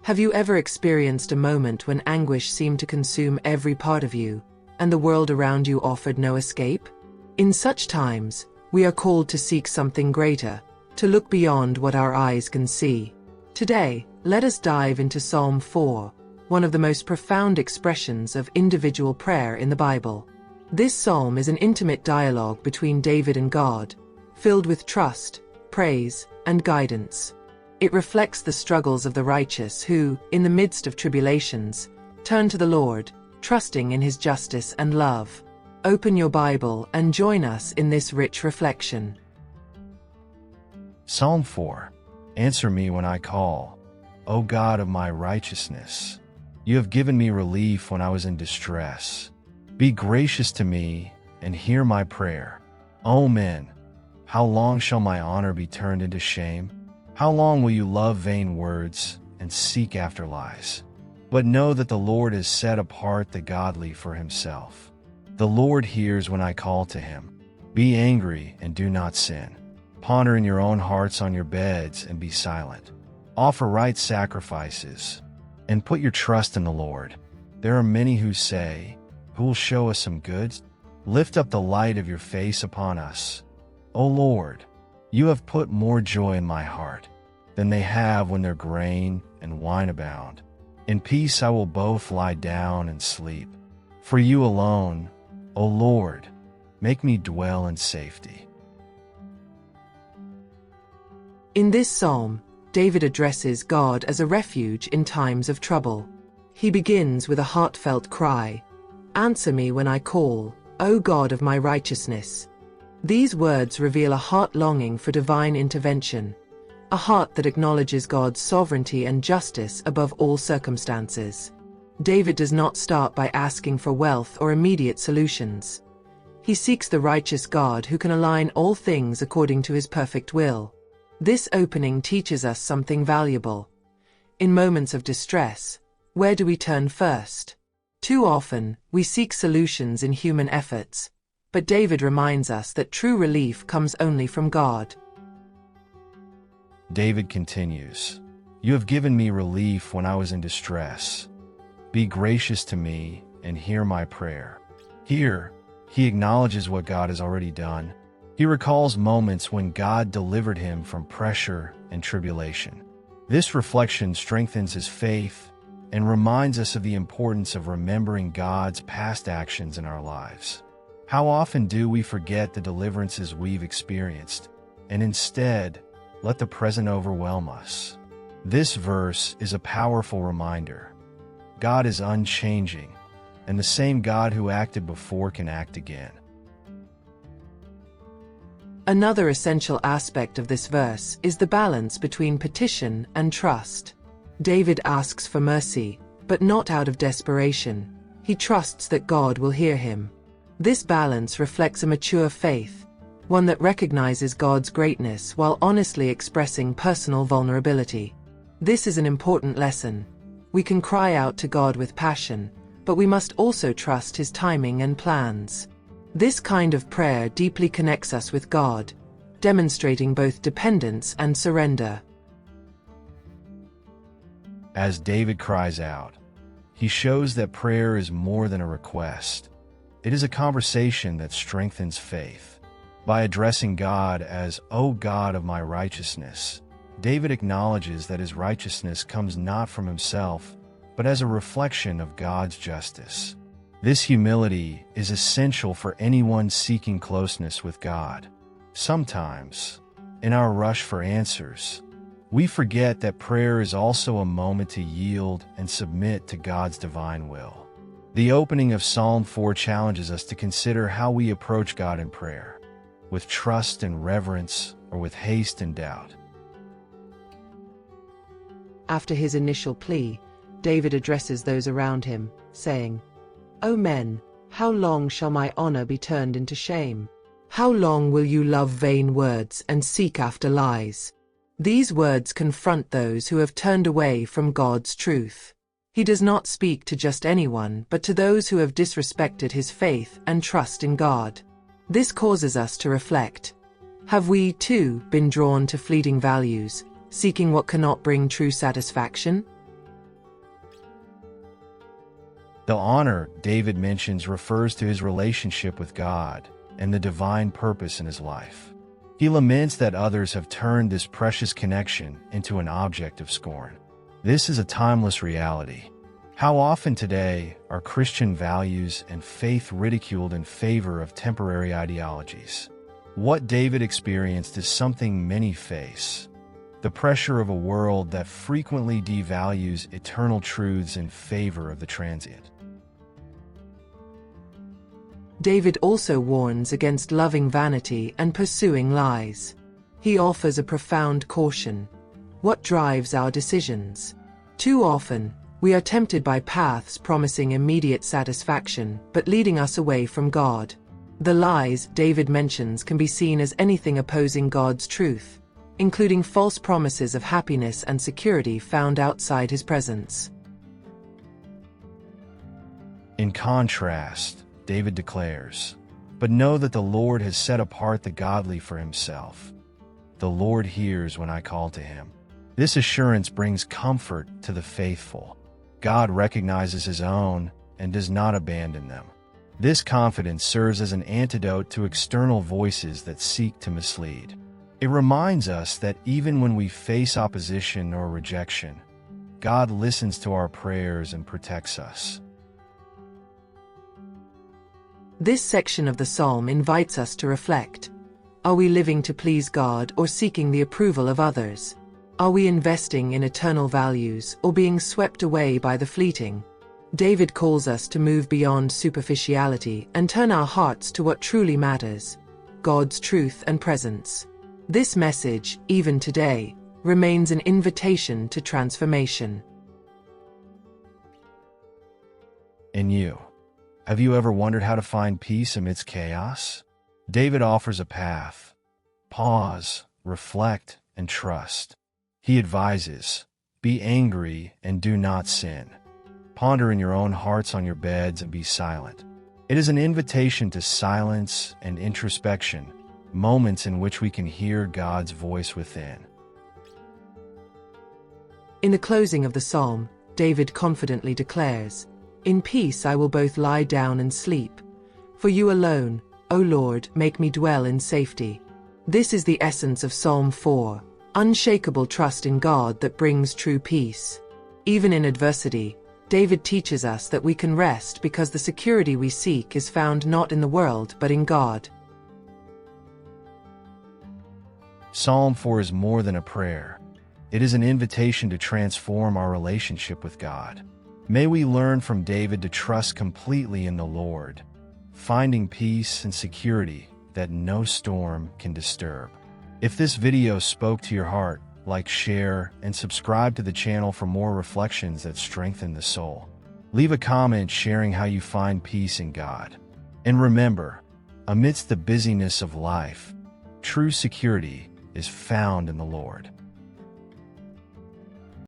Have you ever experienced a moment when anguish seemed to consume every part of you, and the world around you offered no escape? In such times, we are called to seek something greater, to look beyond what our eyes can see. Today, let us dive into Psalm 4, one of the most profound expressions of individual prayer in the Bible. This psalm is an intimate dialogue between David and God, filled with trust, praise, and guidance. It reflects the struggles of the righteous who, in the midst of tribulations, turn to the Lord, trusting in His justice and love. Open your Bible and join us in this rich reflection. Psalm 4. Answer me when I call, O God of my righteousness. You have given me relief when I was in distress. Be gracious to me and hear my prayer. O men, how long shall my honor be turned into shame? How long will you love vain words and seek after lies? But know that the Lord has set apart the godly for Himself. The Lord hears when I call to Him. Be angry and do not sin. Ponder in your own hearts on your beds and be silent. Offer right sacrifices and put your trust in the Lord. There are many who say, who will show us some goods? Lift up the light of your face upon us. O Lord, you have put more joy in my heart than they have when their grain and wine abound. In peace I will both lie down and sleep. For you alone, O Lord, make me dwell in safety. In this psalm, David addresses God as a refuge in times of trouble. He begins with a heartfelt cry, "Answer me when I call, O God of my righteousness." These words reveal a heart longing for divine intervention, a heart that acknowledges God's sovereignty and justice above all circumstances. David does not start by asking for wealth or immediate solutions. He seeks the righteous God who can align all things according to His perfect will. This opening teaches us something valuable. In moments of distress, where do we turn first? Too often, we seek solutions in human efforts, but David reminds us that true relief comes only from God. David continues, You have given me relief when I was in distress. Be gracious to me and hear my prayer. Here, he acknowledges what God has already done. He recalls moments when God delivered him from pressure and tribulation. This reflection strengthens his faith and reminds us of the importance of remembering God's past actions in our lives. How often do we forget the deliverances we've experienced, and instead let the present overwhelm us? This verse is a powerful reminder. God is unchanging, and the same God who acted before can act again. Another essential aspect of this verse is the balance between petition and trust. David asks for mercy, but not out of desperation. He trusts that God will hear him. This balance reflects a mature faith, one that recognizes God's greatness while honestly expressing personal vulnerability. This is an important lesson. We can cry out to God with passion, but we must also trust His timing and plans. This kind of prayer deeply connects us with God, demonstrating both dependence and surrender. As David cries out, he shows that prayer is more than a request. It is a conversation that strengthens faith. By addressing God as, O God of my righteousness, David acknowledges that his righteousness comes not from himself, but as a reflection of God's justice. This humility is essential for anyone seeking closeness with God. Sometimes, in our rush for answers, we forget that prayer is also a moment to yield and submit to God's divine will. The opening of Psalm 4 challenges us to consider how we approach God in prayer, with trust and reverence or with haste and doubt. After his initial plea, David addresses those around him, saying, O men, how long shall my honor be turned into shame? How long will you love vain words and seek after lies? These words confront those who have turned away from God's truth. He does not speak to just anyone, but to those who have disrespected his faith and trust in God. This causes us to reflect. Have we, too, been drawn to fleeting values, seeking what cannot bring true satisfaction? The honor David mentions refers to his relationship with God and the divine purpose in his life. He laments that others have turned this precious connection into an object of scorn. This is a timeless reality. How often today are Christian values and faith ridiculed in favor of temporary ideologies? What David experienced is something many face: the pressure of a world that frequently devalues eternal truths in favor of the transient. David also warns against loving vanity and pursuing lies. He offers a profound caution. What drives our decisions? Too often, we are tempted by paths promising immediate satisfaction but leading us away from God. The lies David mentions can be seen as anything opposing God's truth, including false promises of happiness and security found outside his presence. In contrast, David declares, "But know that the Lord has set apart the godly for himself. The Lord hears when I call to him." This assurance brings comfort to the faithful. God recognizes his own and does not abandon them. This confidence serves as an antidote to external voices that seek to mislead. It reminds us that even when we face opposition or rejection, God listens to our prayers and protects us. This section of the psalm invites us to reflect. Are we living to please God or seeking the approval of others? Are we investing in eternal values or being swept away by the fleeting? David calls us to move beyond superficiality and turn our hearts to what truly matters: God's truth and presence. This message, even today, remains an invitation to transformation. And you? Have you ever wondered how to find peace amidst chaos? David offers a path. Pause, reflect, and trust. He advises, "Be angry and do not sin. Ponder in your own hearts on your beds and be silent." It is an invitation to silence and introspection, moments in which we can hear God's voice within. In the closing of the psalm, David confidently declares, "In peace I will both lie down and sleep. For you alone, O Lord, make me dwell in safety." This is the essence of Psalm 4, unshakable trust in God that brings true peace. Even in adversity, David teaches us that we can rest because the security we seek is found not in the world but in God. Psalm 4 is more than a prayer. It is an invitation to transform our relationship with God. May we learn from David to trust completely in the Lord, finding peace and security that no storm can disturb. If this video spoke to your heart, like, share, and subscribe to the channel for more reflections that strengthen the soul. Leave a comment sharing how you find peace in God. And remember, amidst the busyness of life, true security is found in the Lord.